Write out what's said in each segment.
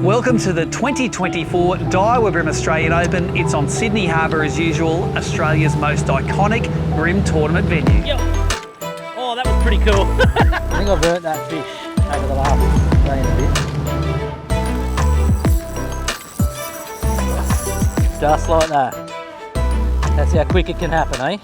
Welcome to the 2024 Daiwa BREAM Australian Open. It's on Sydney Harbour as usual, Australia's most iconic BREAM tournament venue. Yo. Oh, that was pretty cool. I think I've burnt that fish over the last day and a bit. Just like that. That's how quick it can happen, eh?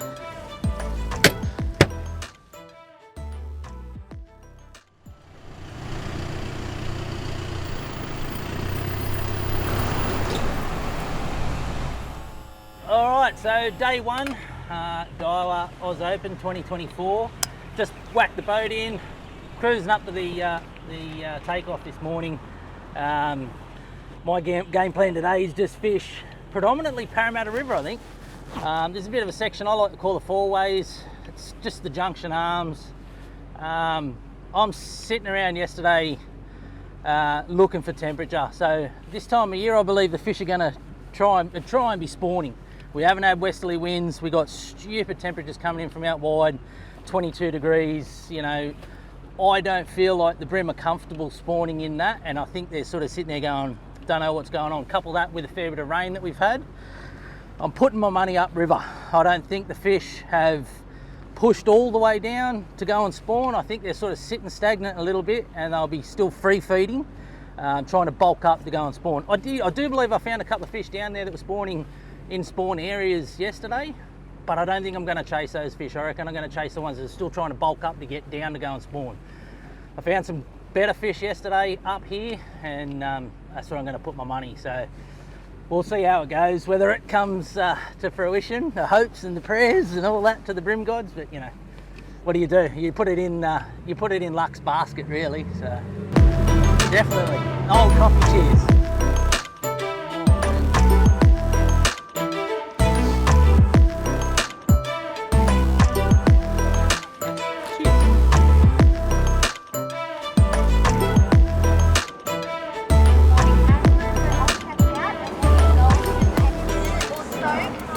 Alright, so day one, Daiwa Oz Open 2024. Just whacked the boat in, cruising up to the takeoff this morning. My game plan today is just fish predominantly Parramatta River, I think. There's a bit of a section I like to call the four ways. It's just the junction arms. I'm sitting around yesterday looking for temperature. So this time of year I believe the fish are going to try and be spawning. We haven't had westerly winds. We got stupid temperatures coming in from out wide, 22 degrees. You know, I don't feel like the bream are comfortable spawning in that, and I think they're sort of sitting there going, don't know what's going on. Couple that with a fair bit of rain that we've had. I'm putting my money upriver. I don't think the fish have pushed all the way down to go and spawn. I think they're sort of sitting stagnant a little bit, and they'll be still free feeding, trying to bulk up to go and spawn. I do believe I found a couple of fish down there that were spawning in spawn areas yesterday, but I don't think I'm going to chase those fish. I reckon I'm going to chase the ones that are still trying to bulk up to get down to go and spawn. I found some better fish yesterday up here, and that's where I'm going to put my money. So we'll see how it goes, whether it comes to fruition, the hopes and the prayers and all that to the bream gods. But you know, what do? You put it in luck's basket, really. So definitely old coffee cheers.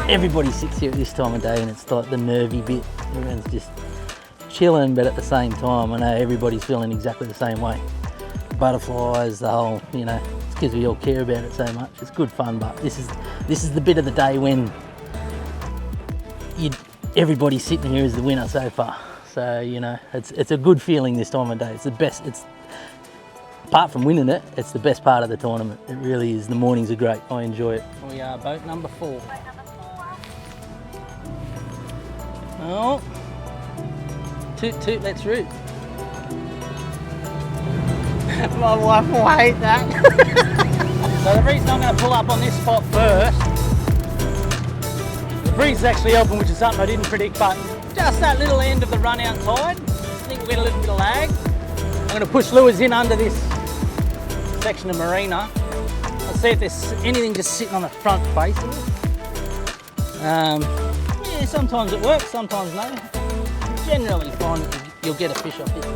Everybody sits here at this time of day and it's like the nervy bit. Everyone's just chilling, but at the same time I know everybody's feeling exactly the same way. Butterflies, the whole, you know, it's because we all care about it so much. It's good fun, but this is the bit of the day when everybody's sitting here as the winner so far. So, you know, it's a good feeling this time of day. It's the best. Apart from winning it, it's the best part of the tournament. It really is. The mornings are great. I enjoy it. We are boat number 4. Oh, toot toot, let's root. My wife will hate that. So the reason I'm going to pull up on this spot first, the breeze is actually open, which is something I didn't predict, but just that little end of the run out tide, I think we'll get a little bit of lag. I'm going to push lures in under this section of marina. I'll see if there's anything just sitting on the front face of it. Yeah, sometimes it works, sometimes no. Generally find that you'll get a fish off this.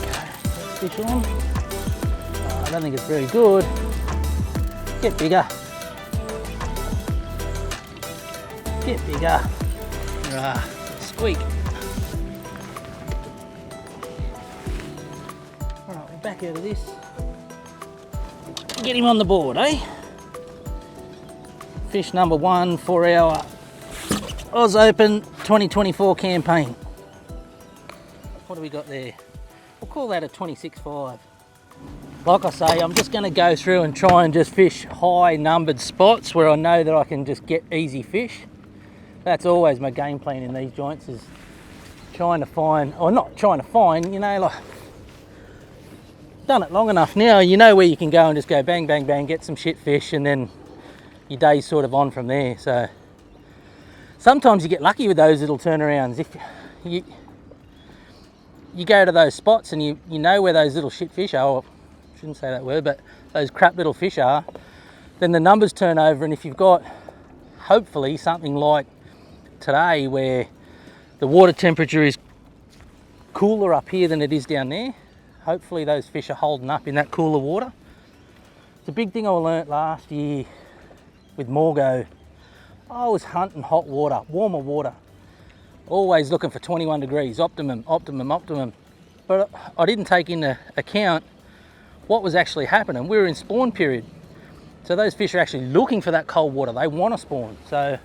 Okay, fish on. I don't think it's very good. Get bigger. Get bigger. Squeak. Alright, we're back out of this. Get him on the board, eh? Fish number 1 for our Oz Open 2024 campaign. What do we got there? We'll call that a 26.5. Like I say, I'm just going to go through and try and just fish high numbered spots where I know that I can just get easy fish. That's always my game plan in these joints, is trying to find, or not trying to find, you know, like, done it long enough now, you know where you can go and just go bang, bang, bang, get some shit fish, and then your day's sort of on from there. So sometimes you get lucky with those little turnarounds. If you go to those spots and you know where those little shit fish are, or I shouldn't say that word, but those crap little fish are, then the numbers turn over. And if you've got hopefully something like today where the water temperature is cooler up here than it is down there, hopefully those fish are holding up in that cooler water. It's a big thing I learnt last year with Morgo. I was hunting hot water, warmer water, always looking for 21 degrees, optimum. but I didn't take into account what was actually happening. We were in spawn period. So those fish are actually looking for that cold water. They want to spawn. So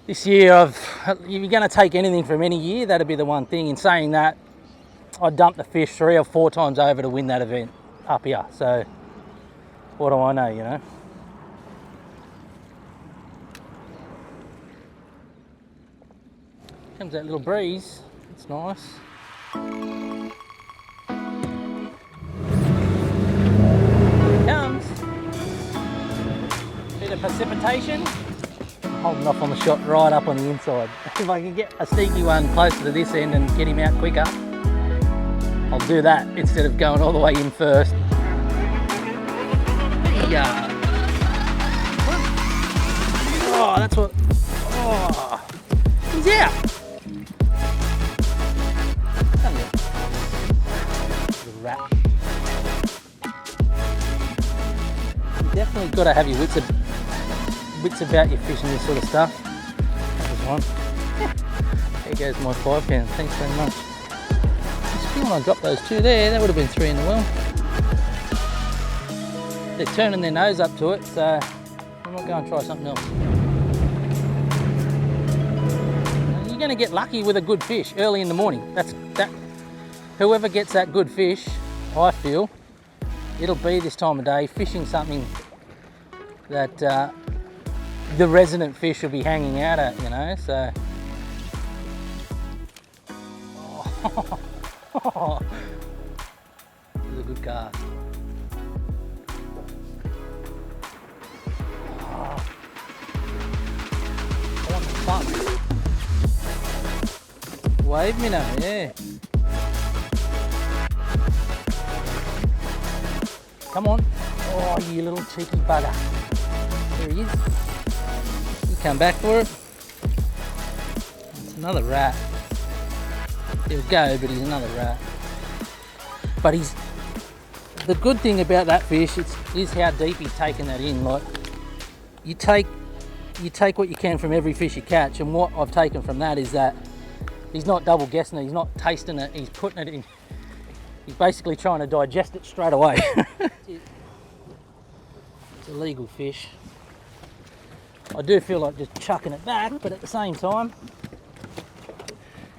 this year, if you're going to take anything from any year, that'd be the one thing. In saying that, I dumped the fish 3 or 4 times over to win that event up here. So what do I know, you know? Comes that little breeze. It's nice. Comes. Bit of precipitation. Holding off on the shot right up on the inside. If I can get a sneaky one closer to this end and get him out quicker, I'll do that instead of going all the way in first. Yeah. Oh, that's what. Oh, he's out. Little rat. You definitely got to have your wits about your fishing this sort of stuff. That was one. There goes my £5. Thanks very much. Just feeling I dropped those 2 there. That would have been 3 in the well. They're turning their nose up to it, so I might go and try something else. You're going to get lucky with a good fish early in the morning. That's that. Whoever gets that good fish, I feel, it'll be this time of day fishing something that the resident fish will be hanging out at, you know. So, this is a good cast. Fun. Wave me now, yeah. Come on. Oh, you little cheeky bugger. There he is. You come back for it. It's another rat. He'll go, but he's another rat. But he's... The good thing about that fish is how deep he's taken that in. Like, you take what you can from every fish you catch, and what I've taken from that is that he's not double guessing it, he's not tasting it, he's putting it in, he's basically trying to digest it straight away. It's a legal fish. I do feel like just chucking it back, but at the same time,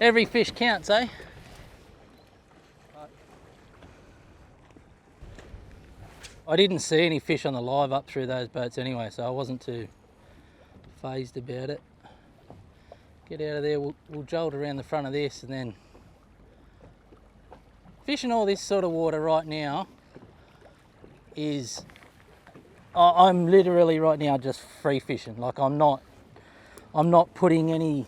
every fish counts, eh? I didn't see any fish on the live up through those boats anyway, so I wasn't too phased about it. Get out of there, we'll jolt around the front of this, and then fishing all this sort of water right now is, I'm literally right now just free fishing. Like I'm not putting any,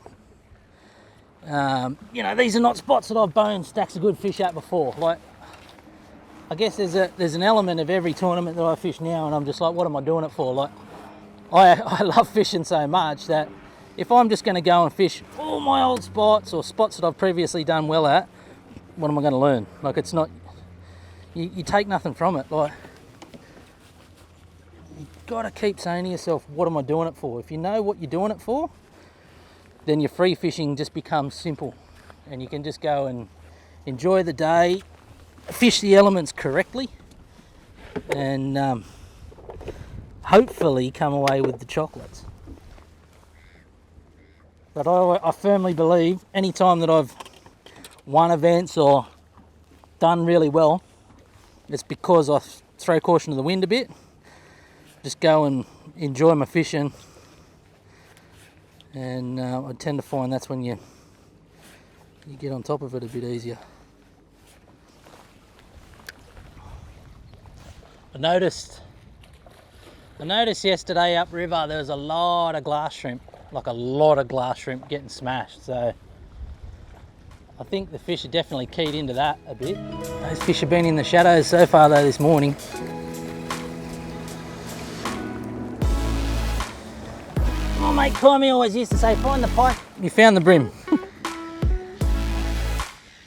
you know, these are not spots that I've boned stacks of good fish at before. Like, I guess there's an element of every tournament that I fish now, and I'm just like, what am I doing it for? Like, I love fishing so much that if I'm just going to go and fish all my old spots or spots that I've previously done well at, what am I going to learn? Like, it's not, you take nothing from it. Like, you've got to keep saying to yourself, what am I doing it for? If you know what you're doing it for, then your free fishing just becomes simple, and you can just go and enjoy the day, fish the elements correctly, and hopefully come away with the chocolates. But I firmly believe any time that I've won events or done really well, it's because I throw caution to the wind a bit, just go and enjoy my fishing, and I tend to find that's when you get on top of it a bit easier. I noticed yesterday upriver there was a lot of glass shrimp, like a lot of glass shrimp getting smashed. So I think the fish are definitely keyed into that a bit. Those fish have been in the shadows so far though this morning. My mate Climby always used to say, find the pike, you found the bream.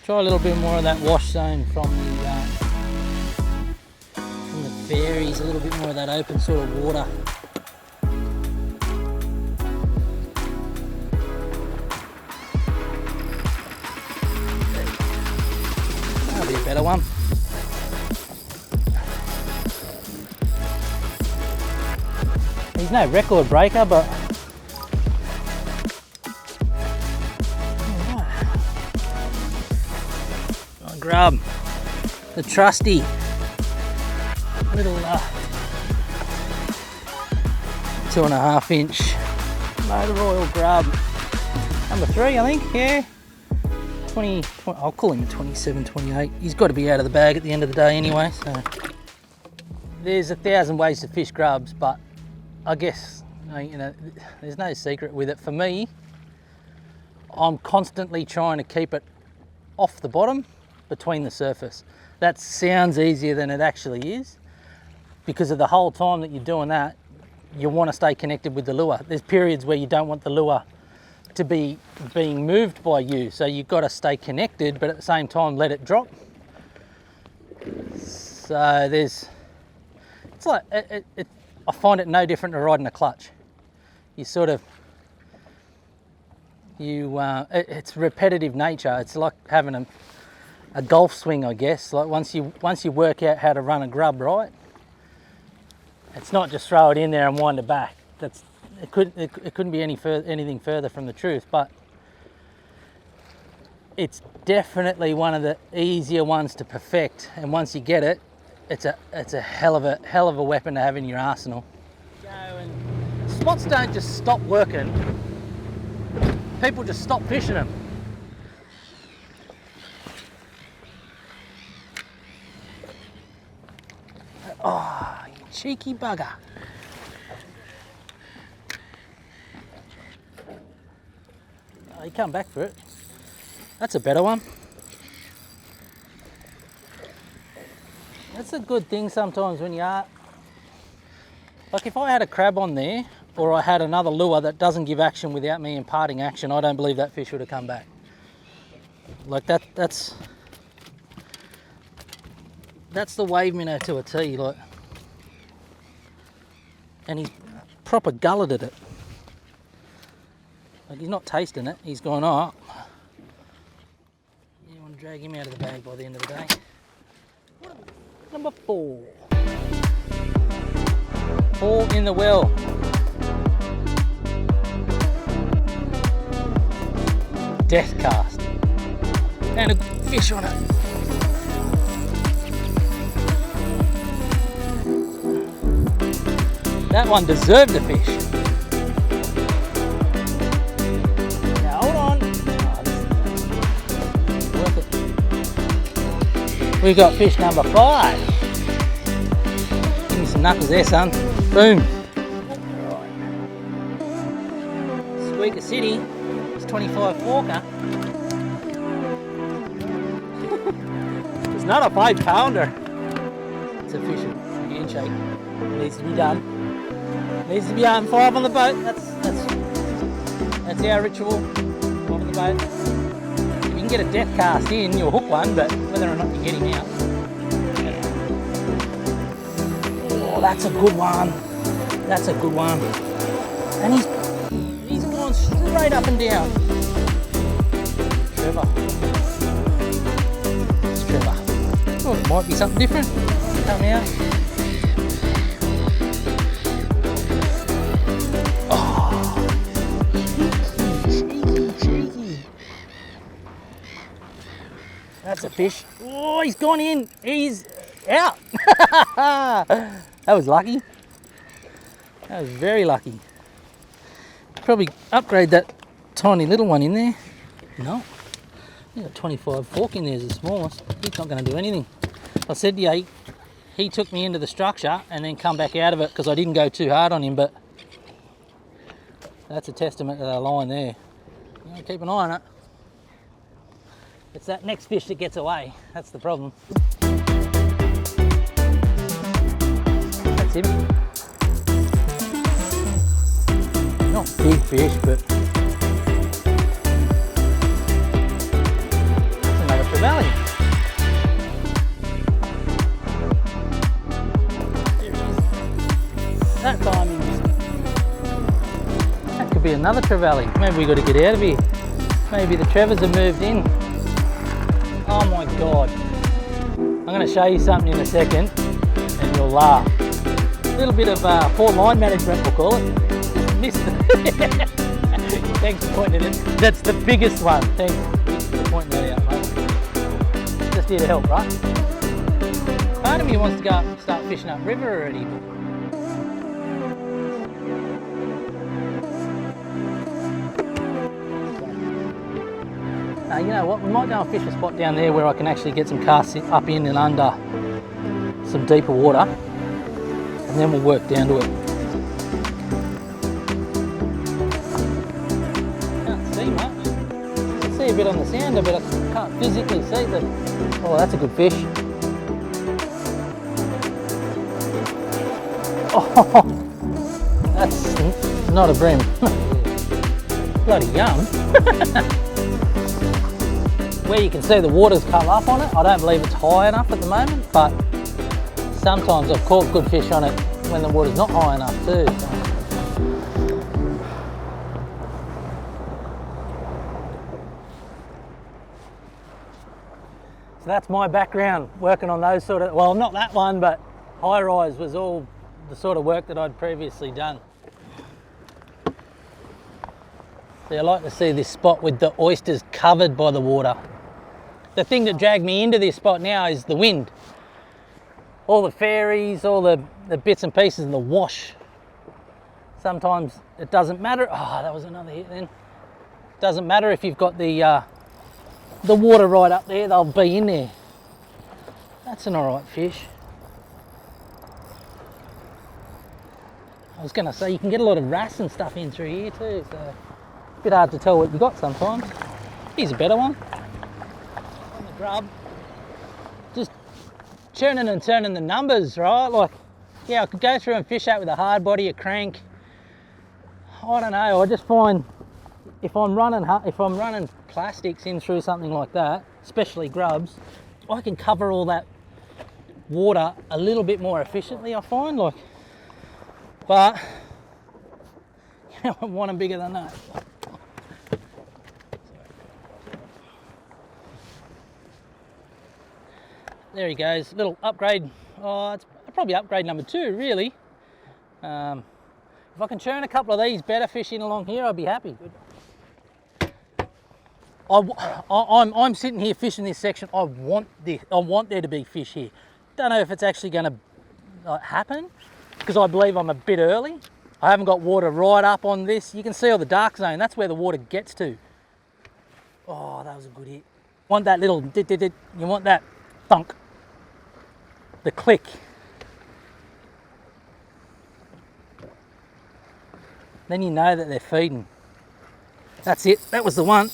Try a little bit more of that wash zone from the fairies, a little bit more of that open sort of water. be a better one. He's no record breaker, but I'll grab the trusty little 2.5 inch motor oil grub. Number 3, I think, yeah. 20, I'll call him a 27, 28. He's got to be out of the bag at the end of the day anyway, so. There's 1,000 ways to fish grubs, but I guess, you know, there's no secret with it. For me, I'm constantly trying to keep it off the bottom, between the surface. That sounds easier than it actually is, because of the whole time that you're doing that, you want to stay connected with the lure. There's periods where you don't want the lure to be being moved by you, so you've got to stay connected, but at the same time let it drop. So it's like, I find it no different to riding a clutch. You sort of, it's repetitive nature. It's like having a golf swing, I guess. Like once you work out how to run a grub right, it's not just throw it in there and wind it back. It couldn't be anything further from the truth, but it's definitely one of the easier ones to perfect. And once you get it, it's a hell of a weapon to have in your arsenal. And spots don't just stop working. People just stop fishing them. Oh, you cheeky bugger. Oh, you come back for it. That's a better one. That's a good thing sometimes when you are, like if I had a crab on there, or I had another lure that doesn't give action without me imparting action, I don't believe that fish would have come back. Like that's the wave minnow to a T, like. And he's proper gulleted it. Like he's not tasting it, he's gone, oh. You want to drag him out of the bag by the end of the day. Number 4. 4 in the well. Death cast. And a fish on it. That one deserved a fish. Now hold on. Worth it. We got fish number 5. Give me some knuckles there, son. Boom. Right. Squeaker City. It's 25 forker. It's not a 5-pounder. It's official. Handshake. Needs to be done. Needs to be 5 on the boat. That's our ritual. 5 on the boat. You can get a death cast in, you'll hook one, but whether or not you get him out. Oh, that's a good one. That's a good one. And he's gone straight up and down. Trevor. It's Trevor. Oh, it might be something different. Come out. That's a fish. Oh, he's gone in. He's out. That was lucky. That was very lucky. Probably upgrade that tiny little one in there. No. I got 25 fork in there as the smallest. He's not going to do anything. I said to you, he took me into the structure and then come back out of it because I didn't go too hard on him, but that's a testament to that line there. You know, keep an eye on it. It's that next fish that gets away. That's the problem. That's him. Not big fish, but that's another trevally. There it is. That timing. That could be another trevally. Maybe we got to get out of here. Maybe the Trevors have moved in. Oh my God. going to show you something in a second and you'll laugh. A little bit of poor line management, we'll call it. Just missed it. Thanks for pointing it in. That's the biggest one. Thanks for pointing that out, mate. Just here to help, right? Part of me wants to go up and start fishing up river already. You know what, we might go and fish a spot down there where I can actually get some casts up in and under some deeper water, and then we'll work down to it. Can't see much. I can see a bit on the sounder, but I can't physically see the... Oh, that's a good fish. Oh, that's not a bream. Bloody yum. Where you can see the water's come up on it, I don't believe it's high enough at the moment, but sometimes I've caught good fish on it when the water's not high enough too. So that's my background, working on those sort of, well, not that one, but high rise was all the sort of work that I'd previously done. So I like to see this spot with the oysters covered by the water. The thing that dragged me into this spot now is the wind. All the ferries, all the bits and pieces and the wash. Sometimes it doesn't matter. Oh, that was another hit then. Doesn't matter if you've got the water right up there, they'll be in there. That's an alright fish. I was going to say you can get a lot of wrasse and stuff in through here too, so a bit hard to tell what you got sometimes. Here's a better one. On the grub. Just churning and turning the numbers, right? Like, yeah, I could go through and fish out with a hard body, a crank. I don't know, I just find if I'm running plastics in through something like that, especially grubs, I can cover all that water a little bit more efficiently, I find. Like, but you know, I want them bigger than that. There he goes, little upgrade. Oh, it's probably upgrade number 2, really. If I can churn a couple of these better fish in along here, I'd be happy. I'm sitting here fishing this section. I want there to be fish here. Don't know if it's actually going to happen because I believe I'm a bit early. I haven't got water right up on this. You can see all the dark zone. That's where the water gets to. Oh, that was a good hit. Want that little dit. You want that thunk. The click. Then you know that they're feeding. That's it. That was the one.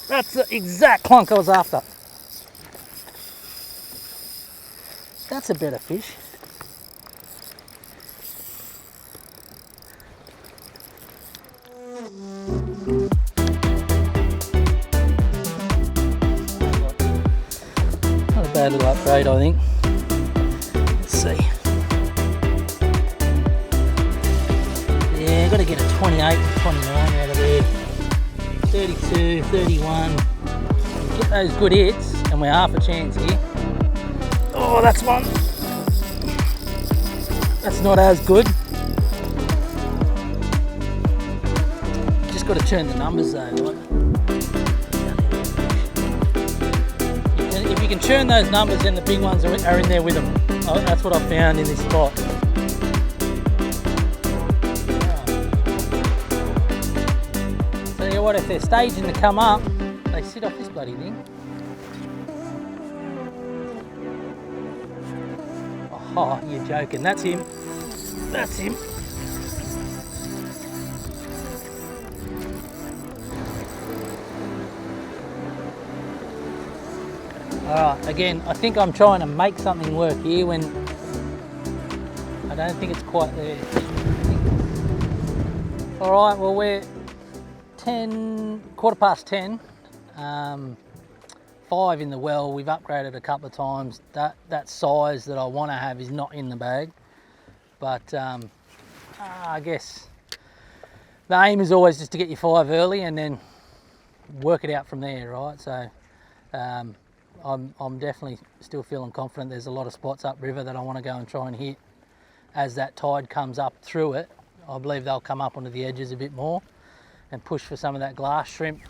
That's the exact clunk I was after. That's a better fish. Not a bad little upgrade, I think. Let's see. Yeah, got to get a 28 and 29 out of there. 32, 31. Get those good hits, and we're half a chance here. Oh, that's one. That's not as good. Just got to turn the numbers though. If you can churn those numbers, then the big ones are in there with them. Oh, that's what I found in this spot. Tell you what, if they're staging to come up, they sit off this bloody thing. Oh, you're joking. That's him. That's him. Alright, again, I think I'm trying to make something work here when I don't think it's quite there. Alright, well we're 10:15. 5 in the well. We've upgraded a couple of times. That size that I want to have is not in the bag, but I guess the aim is always just to get your 5 early and then work it out from there, right? So I'm definitely still feeling confident. There's a lot of spots upriver that I want to go and try and hit as that tide comes up through it. I believe they'll come up onto the edges a bit more and push for some of that glass shrimp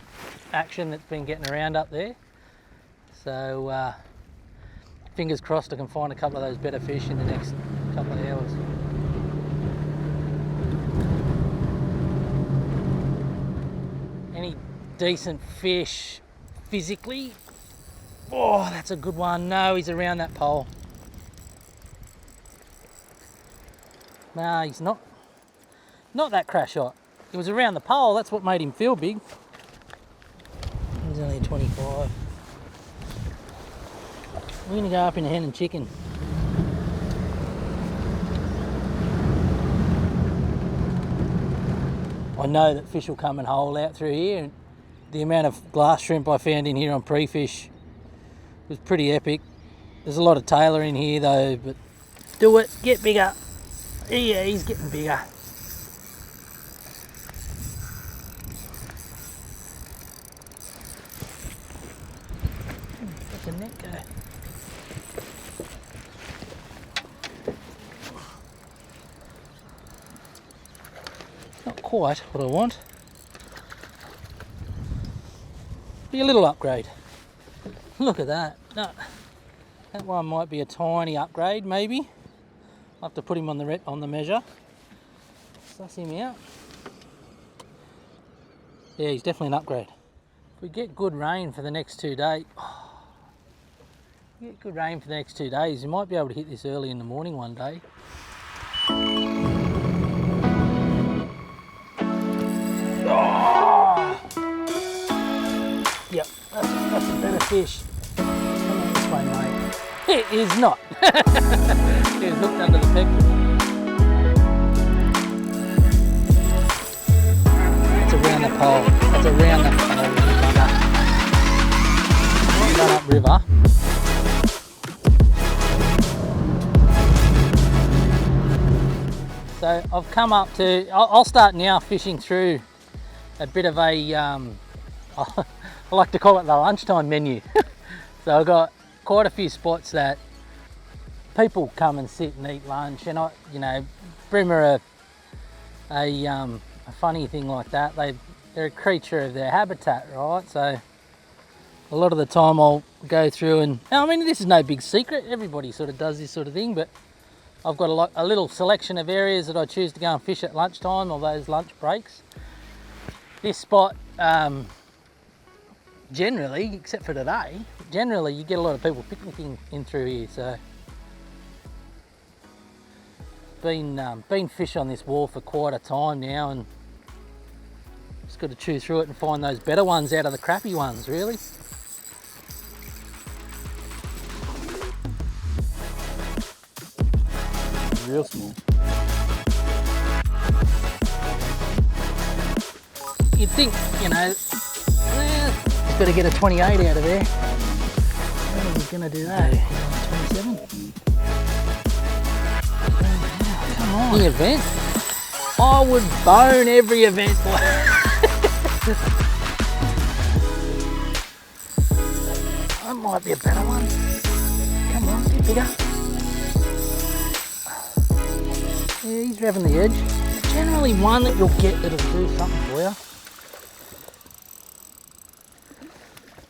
action that's been getting around up there. So fingers crossed I can find a couple of those better fish in the next couple of hours. Any decent fish physically? Oh, that's a good one. No, he's around that pole. No, he's not. Not that crash shot. It was around the pole. That's what made him feel big. He's only 25. We're going to go up in a hen and chicken. I know that fish will come and hole out through here. And the amount of glass shrimp I found in here on pre-fish was pretty epic. There's a lot of tailor in here though, but do it, get bigger. Yeah, he's getting bigger. Where's the net go? Not quite what I want. Be a little upgrade. Look at that. No, that one might be a tiny upgrade, maybe. I'll have to put him on the measure. Suss him out. Yeah, he's definitely an upgrade. If we get good rain for the next 2 days, we might be able to hit this early in the morning one day. Oh! Yep, that's a better fish. Come on this way, mate. It is not. He's hooked under the peg. It's around the pole. It's around the pole. Run up river. So I've come up to, I'll start now fishing through a bit of a, I like to call it the lunchtime menu. So I've got quite a few spots that people come and sit and eat lunch, and bream are a funny thing like that. They're a creature of their habitat, right? So a lot of the time I'll go through and, I mean, this is no big secret, everybody sort of does this sort of thing, but I've got a little selection of areas that I choose to go and fish at lunchtime or those lunch breaks. This spot, generally, except for today, generally you get a lot of people picnicking in through here. So been fish on this wall for quite a time now, and just got to chew through it and find those better ones out of the crappy ones, really. Real small. You'd think, got to get a 28 out of there. How are we going to do that? 27? Come on. The event? I would bone every event. That might be a better one. Come on, get bigger. Yeah, he's revving the edge. Generally one that you'll get that'll do something for you.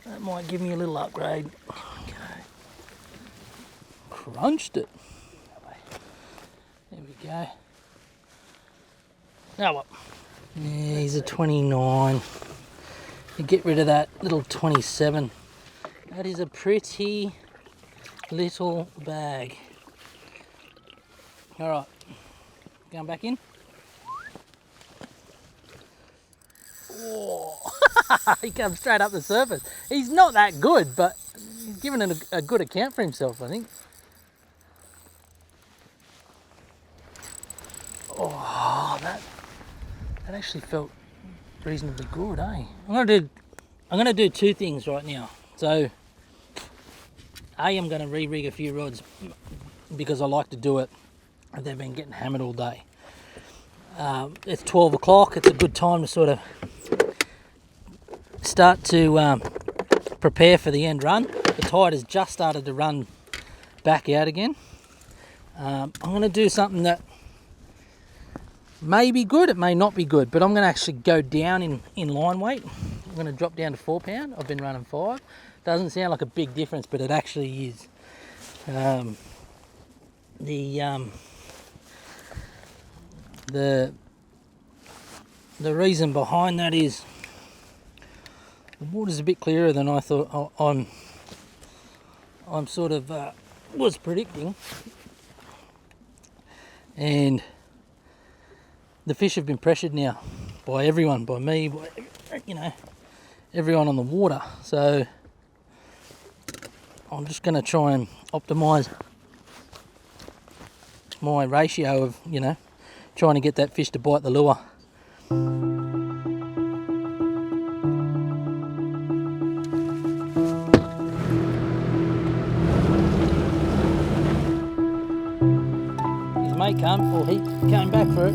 That might give me a little upgrade. Okay. Crunched it. There we go. Now what? Yeah, he's a 29. You get rid of that little 27. That is a pretty little bag. All right. Going back in. Oh, he comes straight up the surface. He's not that good, but he's given a good account for himself, I think. Oh, that actually felt reasonably good, eh? I'm gonna do two things right now. So, I'm gonna re-rig a few rods because I like to do it. They've been getting hammered all day. It's 12 o'clock. It's a good time to sort of start to prepare for the end run. The tide has just started to run back out again. I'm going to do something that may be good, it may not be good, but I'm going to actually go down in line weight. I'm going to drop down to 4 pound. I've been running 5. Doesn't sound like a big difference, but it actually is. The reason behind that is the water's a bit clearer than I thought. I'm sort of was predicting, and the fish have been pressured now by everyone, by me, by, you know, everyone on the water. So I'm just going to try and optimise my ratio of, you know, trying to get that fish to bite the lure. His mate come, or he came back for it.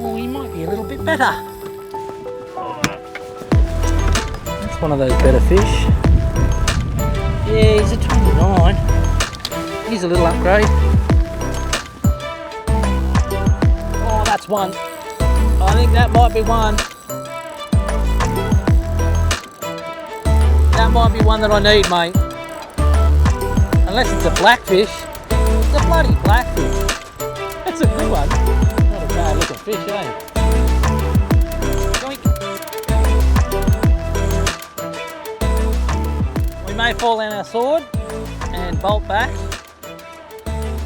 Oh, he might be a little bit better. That's one of those better fish. Yeah, he's a 29. He's a little upgrade. Oh, that's one. I think that might be one. That might be one that I need, mate. Unless it's a blackfish. It's a bloody blackfish. That's a good one. Not a bad looking fish, eh? Yoink. We may fall on our sword and bolt back.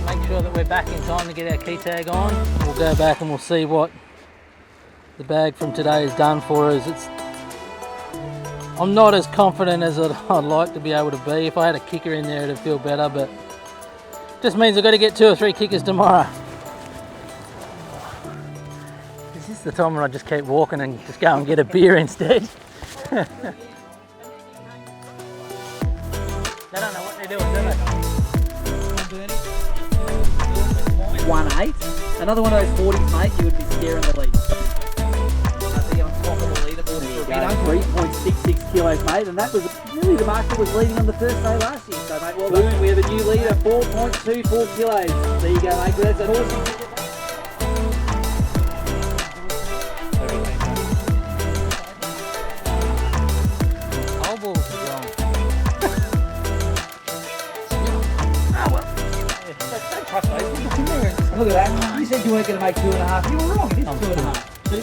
Make sure that we're back in time to get our key tag on. We'll go back and we'll see what the bag from today has done for us. I'm not as confident as I'd like to be able to be. If I had a kicker in there, it'd feel better, but just means I've got to get 2 or 3 kickers tomorrow. Is this the time when I just keep walking and just go and get a beer instead? They don't know what they're doing, do they? 1.8. Another one of those 40s, mate, you would be scaring the lead. I'd be on top of the leaderboard for a bit. 3.66 kilos, mate, and that was nearly the mark that was leading on the first day last year. So, mate, well done. We have a new leader, 4.24 kilos. There you go, mate. That's an awesome. Look at that. You said you weren't going to make 2.5. You were wrong. It is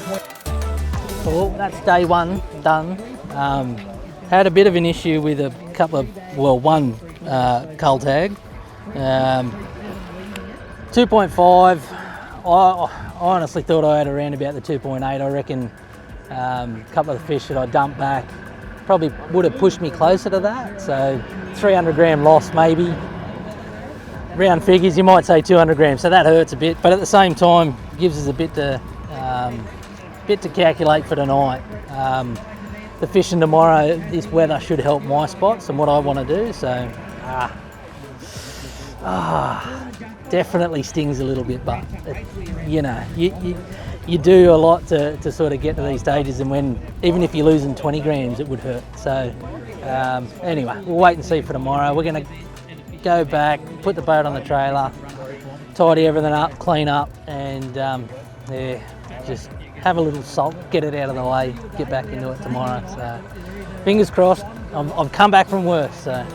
2.5. Well, that's day 1 done. Had a bit of an issue with a couple of, well, one cull tag. 2.5. I honestly thought I had around about the 2.8. I reckon a couple of the fish that I dumped back probably would have pushed me closer to that. So 300 gram loss maybe. Round figures, you might say 200 grams, so that hurts a bit, but at the same time gives us a bit to calculate for tonight. The fishing tomorrow, this weather should help my spots and what I want to do, so definitely stings a little bit, but you know, you do a lot to sort of get to these stages, and when even if you're losing 20 grams, it would hurt. So anyway, we'll wait and see for tomorrow. We're going to go back, put the boat on the trailer, tidy everything up, clean up, and yeah, just have a little salt, get it out of the way, get back into it tomorrow. So fingers crossed. I've come back from worse, so.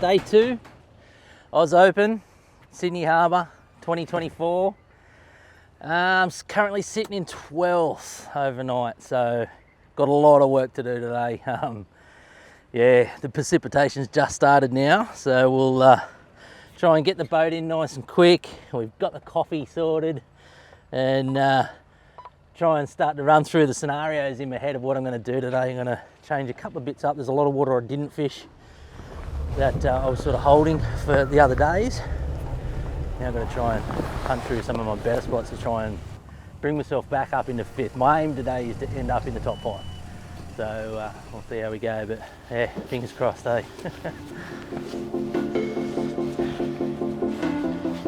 Day 2, Oz Open, Sydney Harbour, 2024. I'm currently sitting in 12th overnight, so got a lot of work to do today. Yeah, the precipitation's just started now, so we'll try and get the boat in nice and quick. We've got the coffee sorted, and try and start to run through the scenarios in my head of what I'm going to do today. I'm going to change a couple of bits up. There's a lot of water I didn't fish that I was sort of holding for the other days. Now I'm going to try and hunt through some of my better spots to try and bring myself back up into 5th. My aim today is to end up in the top 5. So we'll see how we go, but yeah, fingers crossed, eh?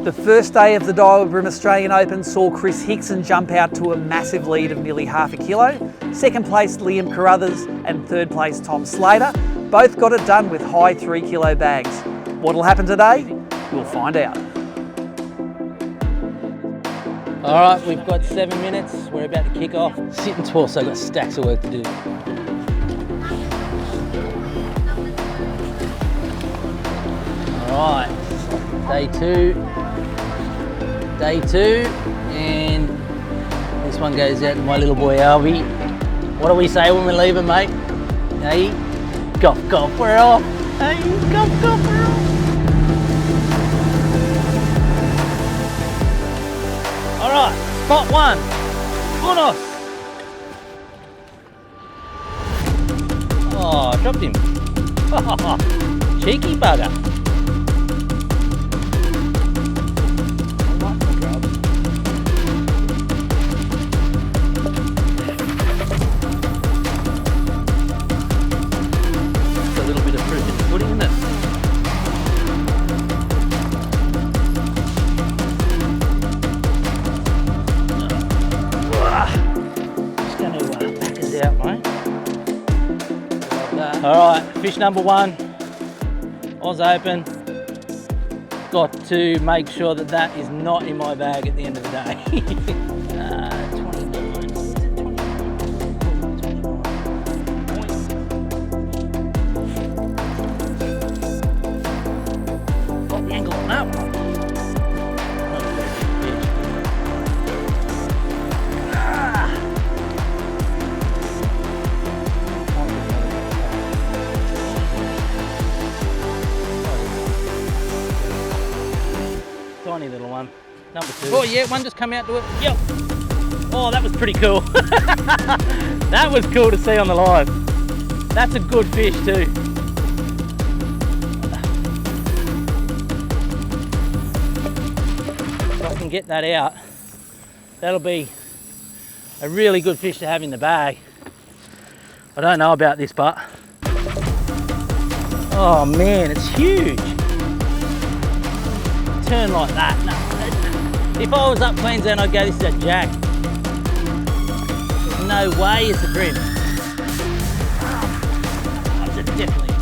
The first day of the Daiwa BREAM Australian Open saw Chris Hickson jump out to a massive lead of nearly half a kilo. Second place Liam Carruthers and third place Tom Slater. Both got it done with high 3 kilo bags. What'll happen today? We'll find out. All right, we've got 7 minutes. We're about to kick off. Sitting tall, so I've got stacks of work to do. All right, day two, and this one goes out to my little boy Alvy. What do we say when we leave him, mate? Hey, golf, we're off. Hey, golf, we're off. All right, spot one, unos. Oh, dropped him. Cheeky bugger. All right, fish number one, Oz Open. Got to make sure that that is not in my bag at the end of the day. 29. Got the angle on that one. Tiny little one, number two. Oh yeah, one just come out to it. Yep. Oh, that was pretty cool. That was cool to see on the live. That's a good fish too. If I can get that out, that'll be a really good fish to have in the bag. I don't know about this, but oh man, it's huge. Turn like that. No. If I was up Queensland, I'd go, this is a jack. There's no way it's a bream. That's a definitely.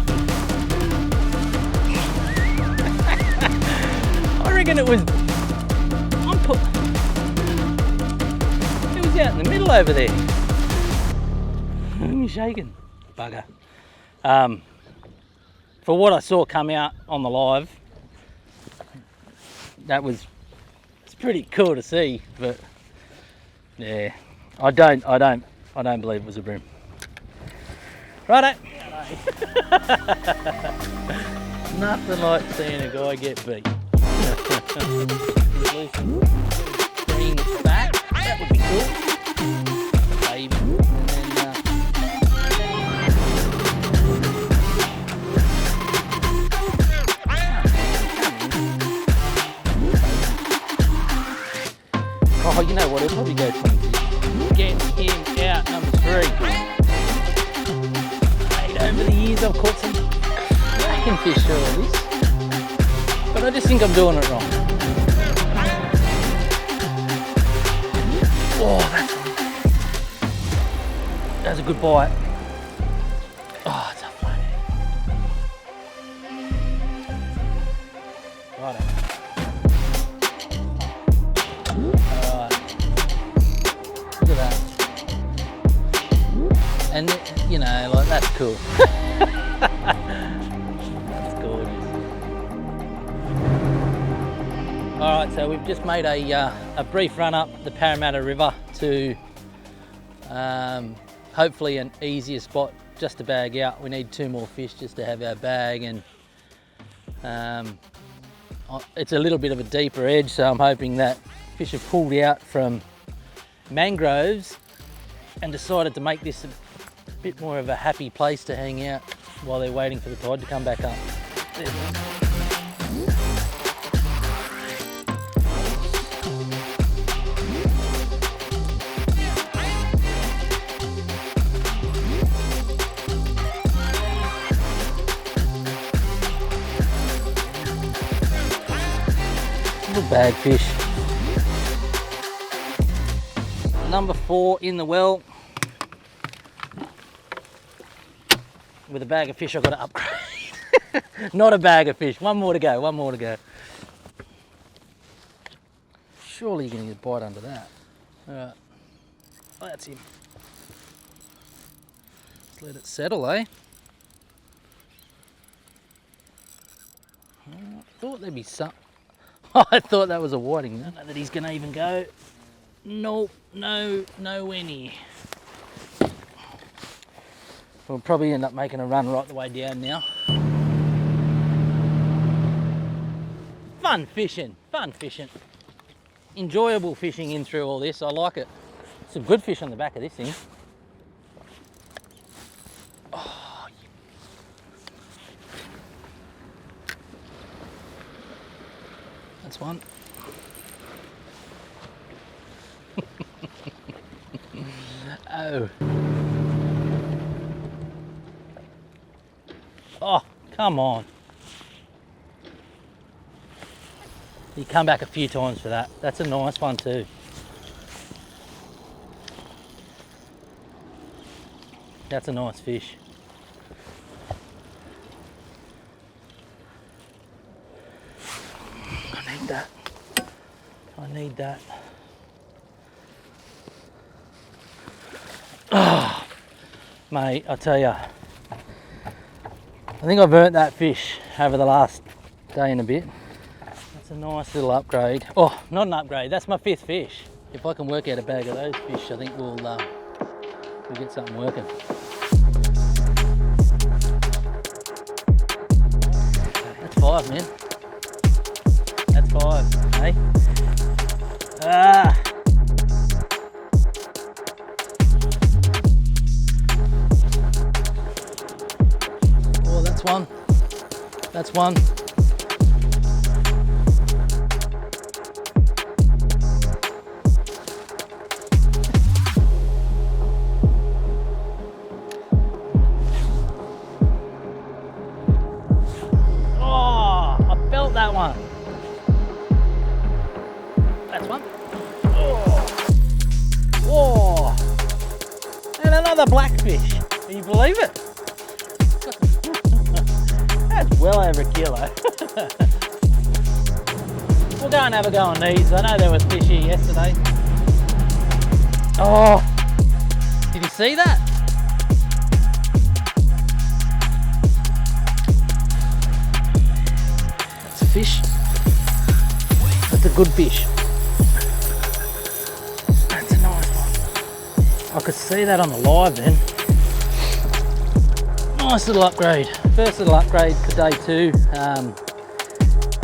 I reckon it was. It was out in the middle over there. You're shaking, bugger. For what I saw come out on the live, it's pretty cool to see, but yeah, I don't believe it was a bream. Righto. Nothing like seeing a guy get beat. Bring it back, that would be cool. Baby. Oh, you know what, it'll probably go 20. Get him out, number 3. Over the years I've caught some cracking fish early, but I just think I'm doing it wrong. Oh, that's a good bite. Oh, it's a flat. Righto. And you know, like, that's cool. That's gorgeous. All right, so we've just made a brief run up the Parramatta River to hopefully an easier spot just to bag out. We need 2 more fish just to have our bag, and it's a little bit of a deeper edge, so I'm hoping that fish have pulled out from mangroves and decided to make this a bit more of a happy place to hang out while they're waiting for the tide to come back up. There we go. Little bag fish. Number 4 in the well. With a bag of fish I've got to upgrade. Not a bag of fish. One more to go, one more to go. Surely you're going to get a bite under that. Alright. Oh, that's him. Let's let it settle, eh? I thought there'd be some. I thought that was a whiting. I don't know that he's going to even go. Nope, nowhere near. We'll probably end up making a run right the way down now. Fun fishing, fun fishing. Enjoyable fishing in through all this, I like it. Some good fish on the back of this thing. Oh, that's one. Oh. Oh, come on. You come back a few times for that. That's a nice one too. That's a nice fish. I need that. I need that. Oh, mate, I tell you, I think I've earned that fish over the last day and a bit. That's a nice little upgrade. Oh, not an upgrade, that's my 5th fish. If I can work out a bag of those fish, I think we'll get something working. That's 5, man. That's 5, eh? Ah. Oh, that's one. That's one. That one. That's one. Oh. Oh. And another blackfish. Can you believe it? That's well over a kilo. We'll go and have a go on these. I know there was fish here yesterday. Oh, did you see that? Fish. That's a good fish. That's a nice one. I could see that on the live then. Nice little upgrade. First little upgrade for day 2.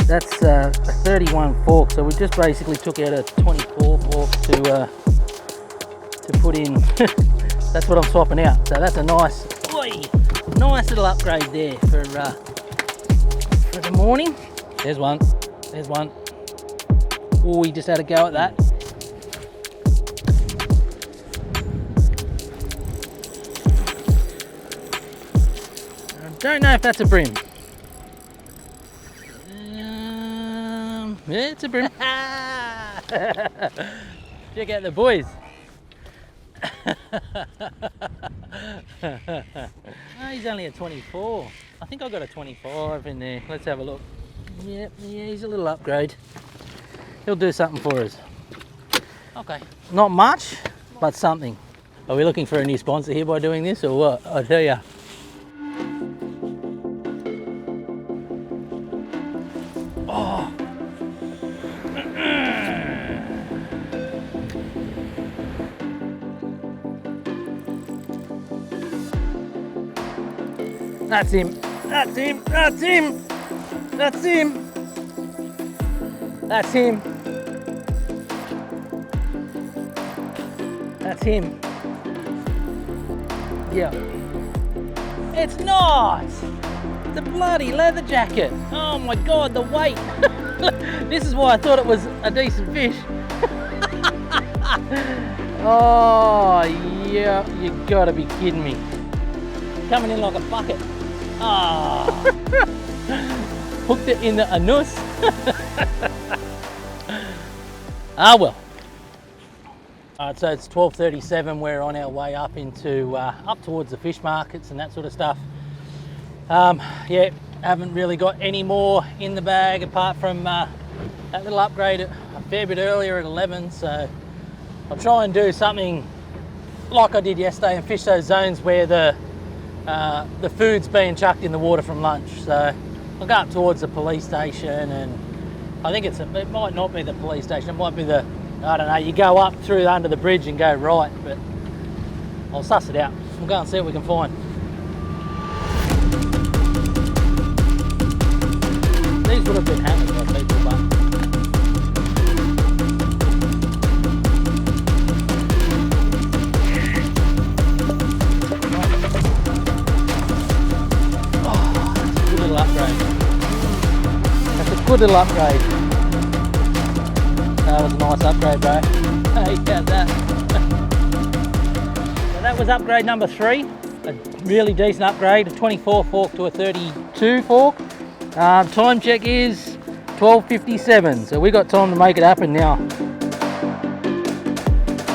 That's a 31 fork, so we just basically took out a 24 fork to put in. That's what I'm swapping out. So that's a nice little upgrade there for the morning. There's one. There's one. Oh, he just had a go at that. I don't know if that's a bream. Yeah, it's a bream. Check out the boys. Oh, he's only a 24. I think I got a 25 in there. Let's have a look. Yep, yeah, he's a little upgrade. He'll do something for us. Okay. Not much, but something. Are we looking for a new sponsor here by doing this or what? I'll tell you. Oh. That's him. That's him. That's him. That's him. That's him. That's him. Yeah. It's not. The bloody leather jacket. Oh my God, the weight. This is why I thought it was a decent fish. Oh yeah, you gotta be kidding me. Coming in like a bucket. Ah. Hooked it in the anus. Ah well. Alright, so it's 12:37. We're on our way up into up towards the fish markets and that sort of stuff. Yeah, haven't really got any more in the bag apart from that little upgrade a fair bit earlier at 11. So I'll try and do something like I did yesterday and fish those zones where the food's being chucked in the water from lunch. So I'll go up towards the police station, and I think it might not be the police station, it might be the, I don't know, you go up through under the bridge and go right, but I'll suss it out. We'll go and see what we can find. These would have been hammered by people, but good little upgrade. That was a nice upgrade, bro. Hey, how's that? So that was upgrade number 3. A really decent upgrade, a 24 fork to a 32 fork. Time check is 12:57, so we got time to make it happen now.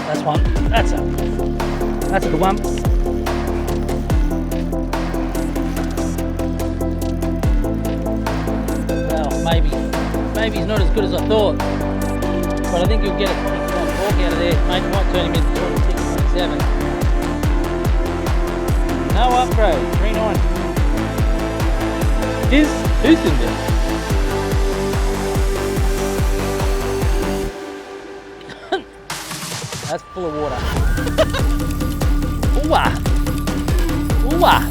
That's one. That's a good one. Maybe he's not as good as I thought, but I think you'll get a pretty nice fork out of there. Maybe might turn him into 26, 27. No upgrade, 3.9. Who's in there? That's full of water. Ooh ah. Ooh ah.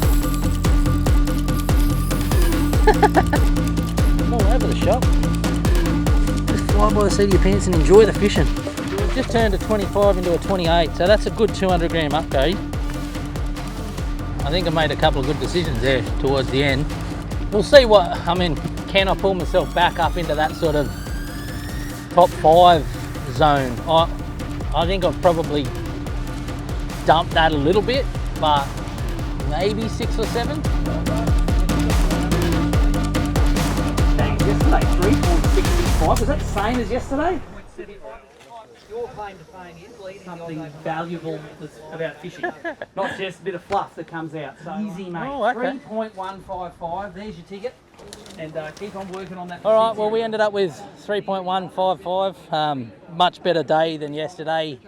All over the shop. Just fly by the seat of your pants and enjoy the fishing. We've just turned a 25 into a 28, so that's a good 200 gram upgrade. I think I made a couple of good decisions there towards the end. We'll see can I pull myself back up into that sort of top 5 zone? I think I've probably dumped that a little bit, but maybe 6 or 7. Yesterday, 3.665. Was that the same as yesterday? Your claim to fame is leading something valuable about fishing, not just a bit of fluff that comes out. So easy, mate. Oh, okay. 3.155. There's your ticket, and keep on working on that. All right. Well, we ended up with 3.155. Much better day than yesterday.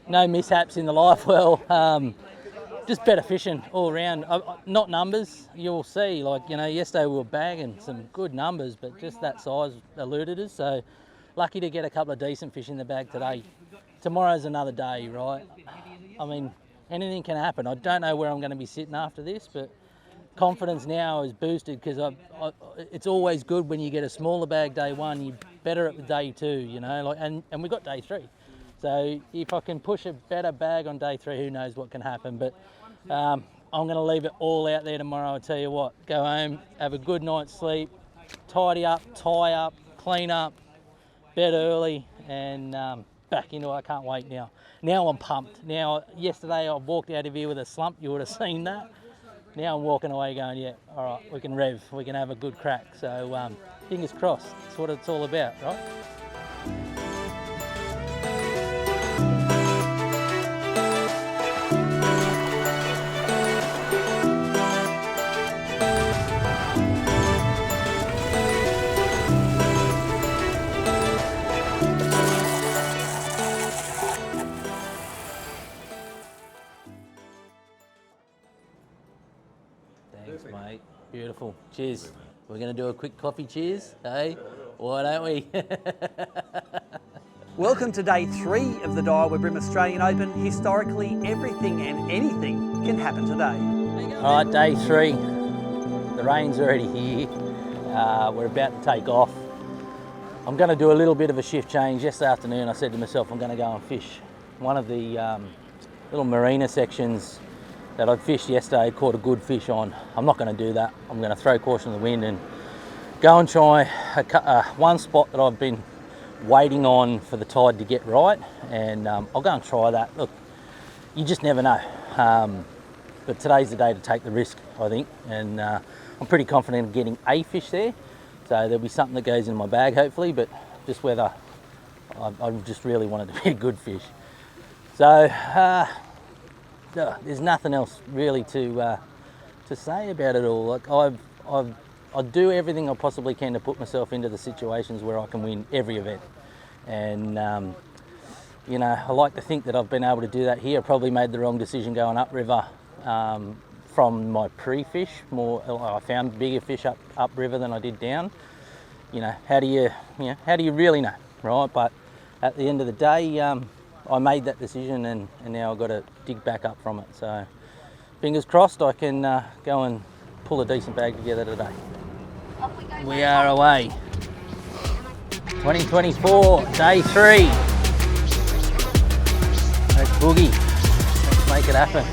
No mishaps in the live well. Just better fishing all around. Not numbers, you'll see. Yesterday we were bagging some good numbers, but just that size eluded us. So lucky to get a couple of decent fish in the bag today. Tomorrow's another day, right? I mean, anything can happen. I don't know where I'm going to be sitting after this, but confidence now is boosted because it's always good when you get a smaller bag day 1. You're better at day 2, and we got day 3. So if I can push a better bag on day 3, who knows what can happen. But I'm going to leave it all out there tomorrow. I'll tell you what, go home, have a good night's sleep, tidy up, tie up, clean up, bed early, and back into it. I can't wait now. Now I'm pumped. Now, yesterday I walked out of here with a slump. You would have seen that. Now I'm walking away going, yeah, all right, we can rev. We can have a good crack. So fingers crossed. That's what it's all about, right? Thanks, mate. Beautiful. Cheers. We're going to do a quick coffee cheers, hey? Why don't we? Welcome to day 3 of the Daiwa BREAM Australian Open. Historically, everything and anything can happen today. All right, day 3. The rain's already here. We're about to take off. I'm going to do a little bit of a shift change. Yesterday afternoon I said to myself I'm going to go and fish. One of the little marina sections that I fished yesterday caught a good fish on. I'm not going to do that. I'm going to throw caution to the wind and go and try one spot that I've been waiting on for the tide to get right, and I'll go and try that. Look, you just never know. But today's the day to take the risk, I think, and I'm pretty confident in getting a fish there. So there'll be something that goes in my bag, hopefully, but just whether I just really wanted to be a good fish. So there's nothing else really to say about it all. Like I do everything I possibly can to put myself into the situations where I can win every event, and you know, I like to think that I've been able to do that here. I probably made the wrong decision going upriver from my pre-fish. I found bigger fish upriver than I did down. You know, how do you really know, right? But at the end of the day, I made that decision, and now I've got to dig back up from it. So fingers crossed I can go and pull a decent bag together today. We are away. 2024, day 3. Let's boogie. Let's make it happen.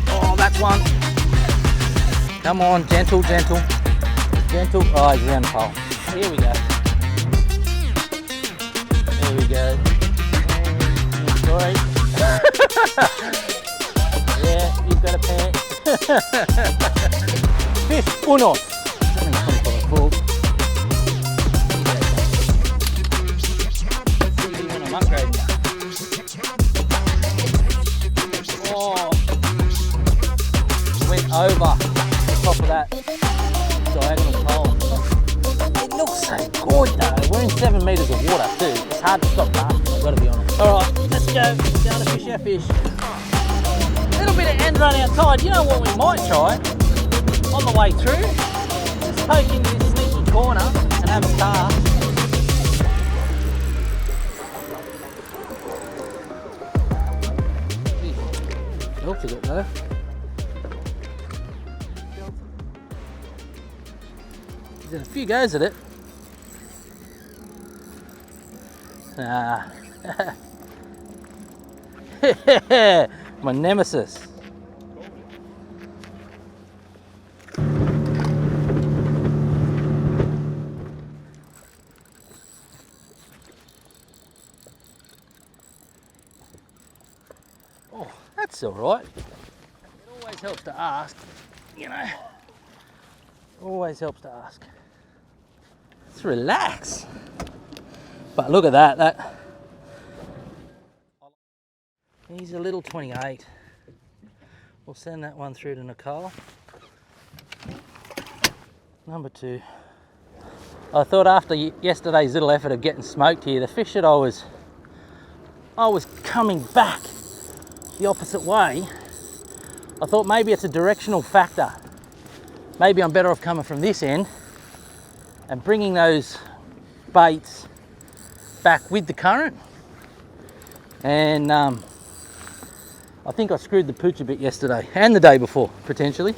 Oh, that's one. Come on, gentle, gentle. Gentle. Oh, he's around the pole. Here we go. There we go. Sorry. Yeah, you've got a pant. Fish unos. Oh, went over the top of that diagonal pole. It looks so good though. We're in 7 metres of water too. It's hard to stop laughing, I've got to be honest. Alright, let's go. Down to fish our fish. A little bit of end run outside. You know what we might try on the way through? Just poke into this sneaky corner and have a cast. Helps a bit though. There's a few goes at it. My nemesis. Oh, that's all right. It always helps to ask, you know. Always helps to ask. Let's relax. But look at that. He's a little 28. We'll send that one through to Nicole. Number 2. I thought after yesterday's little effort of getting smoked here, the fish that I was coming back the opposite way, I thought maybe it's a directional factor. Maybe I'm better off coming from this end and bringing those baits back with the current. And I think I screwed the pooch a bit yesterday and the day before, potentially.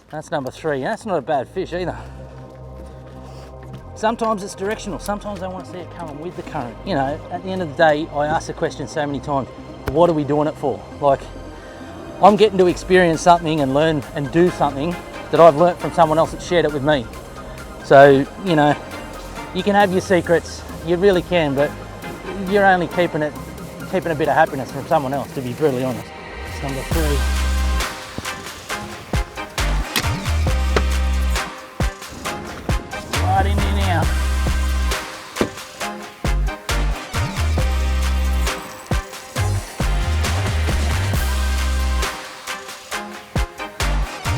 That's number 3. That's not a bad fish either. Sometimes it's directional. Sometimes I want to see it coming with the current. You know, at the end of the day, I ask the question so many times, what are we doing it for? Like, I'm getting to experience something and learn and do something that I've learnt from someone else that shared it with me. So, you know, you can have your secrets, you really can, but you're only keeping a bit of happiness from someone else, to be brutally honest. It's number 3. Right in there now.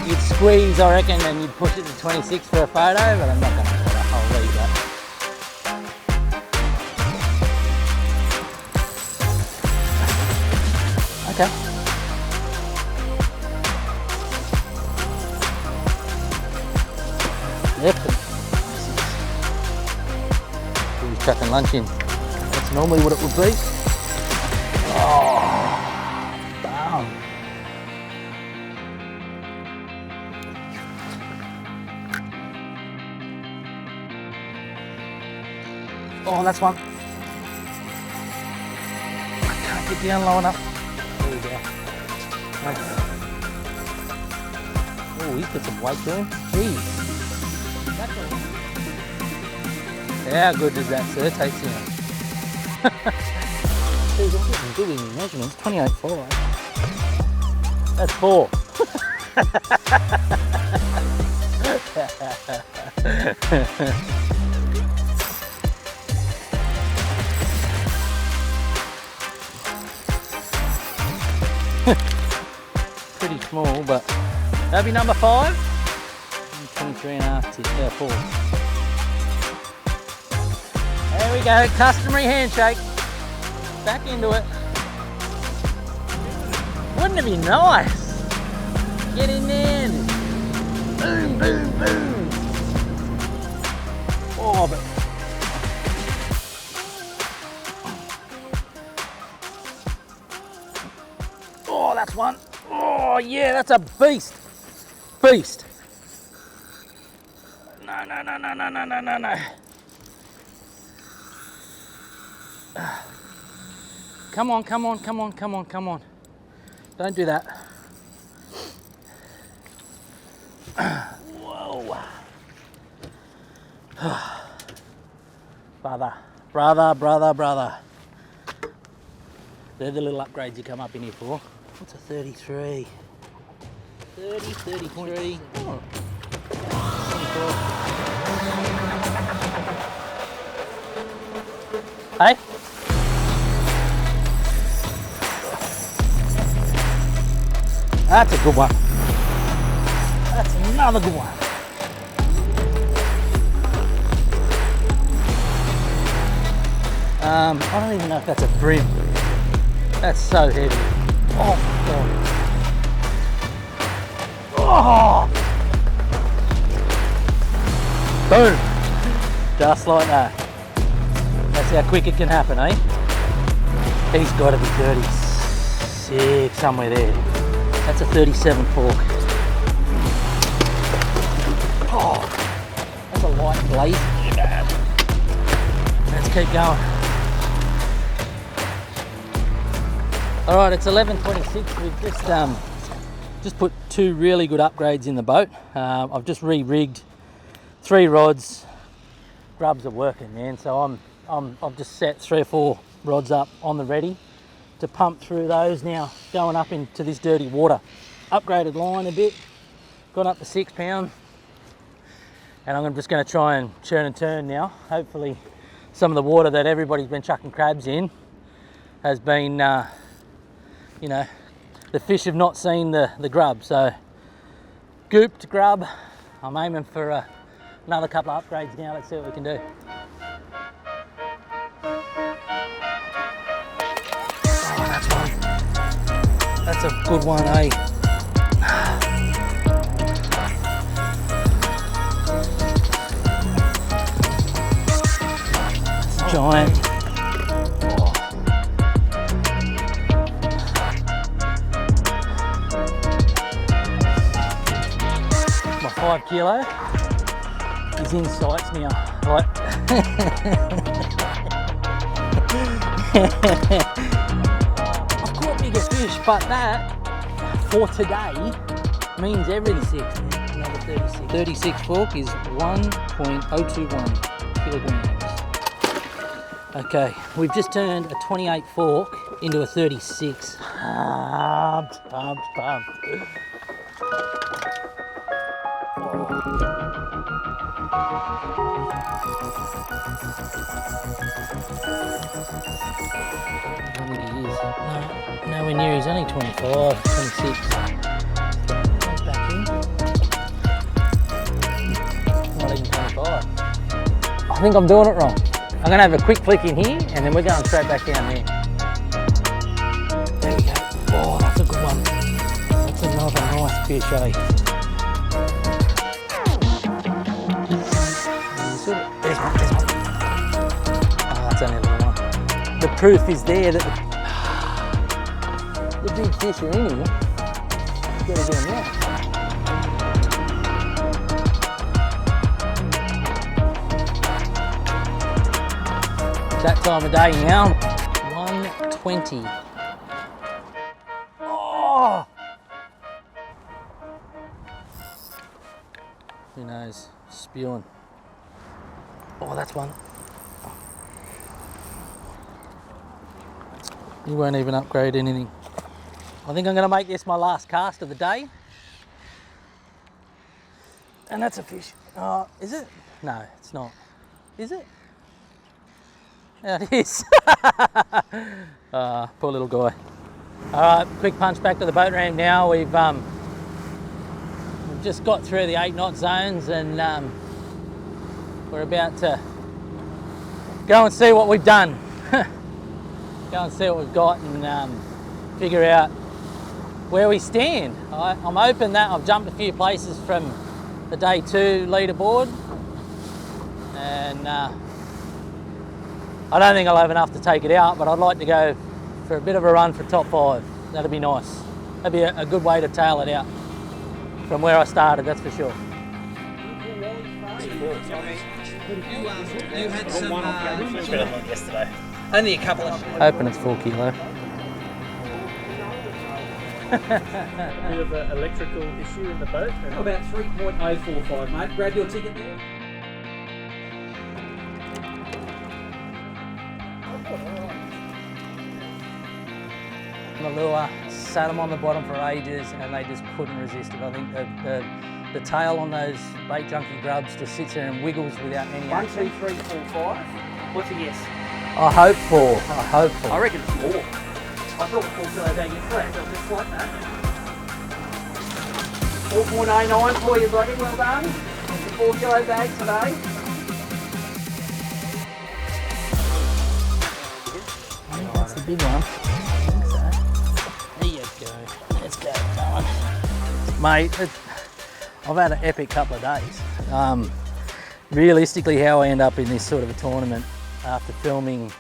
You'd squeeze, I reckon, and you'd push it to 26 for a photo, but I'm not going to do that. I'll leave that. Okay. Yep. He's chucking lunch in. That's normally what it would be. Oh, bam. Oh, that's one. I can't get down low enough. There we go. Okay. Oh, he's got some weight to him. Jeez. How good does that sir take sound? Jeez, I'm getting good in measurements. 28.5. That's 4. Pretty small, but that'll be number 5. 23.5 to 4. There we go, customary handshake. Back into it. Wouldn't it be nice? Get in there. Boom, boom, boom. Oh, but oh, that's one. Oh yeah, that's a beast. Beast. No, no, no, no, no, no, no, no, no. Come on, come on, come on, come on, come on. Don't do that. Whoa. Brother, brother, brother, brother. They're the little upgrades you come up in here for. What's a 33? 33. Oh. 24. Hey? That's a good one. That's another good one. I don't even know if that's a brim. That's so heavy. Oh my god. Oh! Boom! Just like that. That's how quick it can happen, eh? He's got to be 36, somewhere there. That's a 37 fork. Oh, that's a light blaze. Let's keep going. All right, it's 11:26. We've just put 2 really good upgrades in the boat. I've just re-rigged 3 rods. Grubs are working, man. So I've just set 3 or 4 rods up on the ready to pump through those now, going up into this dirty water. Upgraded line a bit, gone up to 6 pound, and I'm just going to try and churn and turn now. Hopefully some of the water that everybody's been chucking crabs in has been, you know, the fish have not seen the grub. So goop to grub, I'm aiming for another couple of upgrades now. Let's see what we can do. That's a good one, eh? It's a giant. Oh. My 5 kilo is in sights now. Right. Fish, but that for today means everything. Another 36. 36 fork is 1.021 kilograms. Okay, we've just turned a 28 fork into a 36. Pumped. I think he is. No, nowhere near. He's only 25, 26. Back in. Not even 25. I think I'm doing it wrong. I'm going to have a quick flick in here and then we're going straight back down there. There we go. Oh, that's a good one. That's another nice fish, eh? There's one. Oh, that's only a little one. The proof is there that the big fish are in here. Get it down there. That time of day now. 120. Oh! Who knows? Spewing. Oh, that's one. You won't even upgrade anything. I think I'm going to make this my last cast of the day. And that's a fish. Oh, is it? No, it's not. Is it? Yeah, it is. Poor little guy. All right, quick punch back to the boat ramp now. We've just got through the 8 knot zones, and we're about to go and see what we've done. Go and see what we've got and figure out where we stand. I'm hoping that I've jumped a few places from the day 2 leaderboard, and I don't think I'll have enough to take it out, but I'd like to go for a bit of a run for top 5. That'd be nice. That'd be a good way to tail it out from where I started, that's for sure. You had some yesterday. Only a couple of. Hoping it's 4 kilo. Bit of an electrical issue in the boat. About 3.045, mate. Grab your ticket there. The lure, sat them on the bottom for ages and they just couldn't resist it. I think the tail on those bait junkie grubs just sits there and wiggles without any 1, action. 2, 3, 4, 5. What's a yes? I hope 4. I hope 4. I reckon it's more. I thought 4 kilo bag yesterday, so just like that. 4.09 for you, buddy. Well done. It's a 4 kilo bag today. I think that's the big one. There you go. Let's go, Dylan. Mate, I've had an epic couple of days. Realistically, how I end up in this sort of a tournament after filming,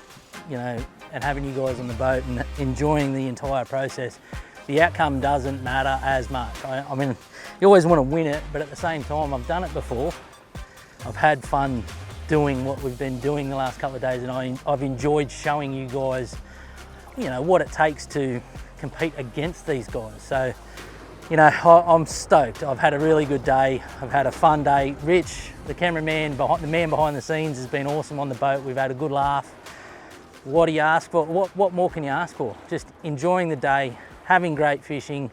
you know, and having you guys on the boat and enjoying the entire process, the outcome doesn't matter as much. I mean, you always want to win it, but at the same time, I've done it before. I've had fun doing what we've been doing the last couple of days, and I've enjoyed showing you guys, you know, what it takes to compete against these guys. So, you know, I'm stoked. I've had a really good day. I've had a fun day. Rich, the cameraman, the man behind the scenes, has been awesome on the boat. We've had a good laugh. What do you ask for? What more can you ask for? Just enjoying the day, having great fishing,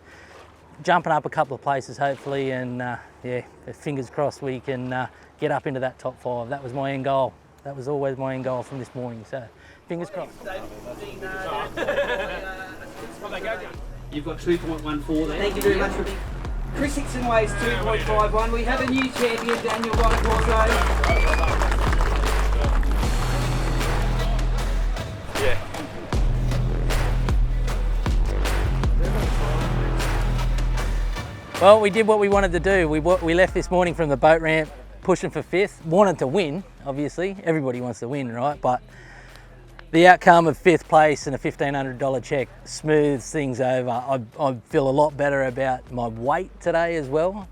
jumping up a couple of places hopefully, and yeah, fingers crossed we can get up into that top 5. That was my end goal. That was always my end goal from this morning. So, fingers crossed. You've got 2.14 there. Thank you very much. Chris Hickson weighs 2.51. We have a new champion, Daniel Corso. Well, we did what we wanted to do. We left this morning from the boat ramp pushing for 5th. Wanted to win, obviously. Everybody wants to win, right? But the outcome of 5th place and a $1,500 check smooths things over. I feel a lot better about my weight today as well.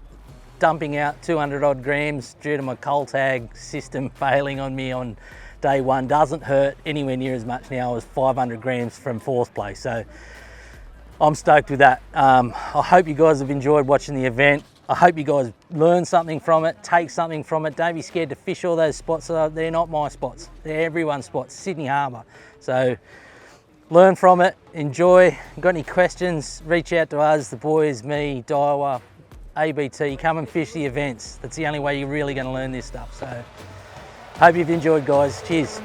Dumping out 200 odd grams due to my coal tag system failing on me on day 1 doesn't hurt anywhere near as much now as 500 grams from 4th place. So I'm stoked with that. I hope you guys have enjoyed watching the event. I hope you guys learn something from it, take something from it. Don't be scared to fish all those spots. They're not my spots. They're everyone's spots, Sydney Harbour. So learn from it, enjoy. Got any questions, reach out to us, the boys, me, Daiwa, ABT. Come and fish the events. That's the only way you're really going to learn this stuff. So hope you've enjoyed, guys. Cheers.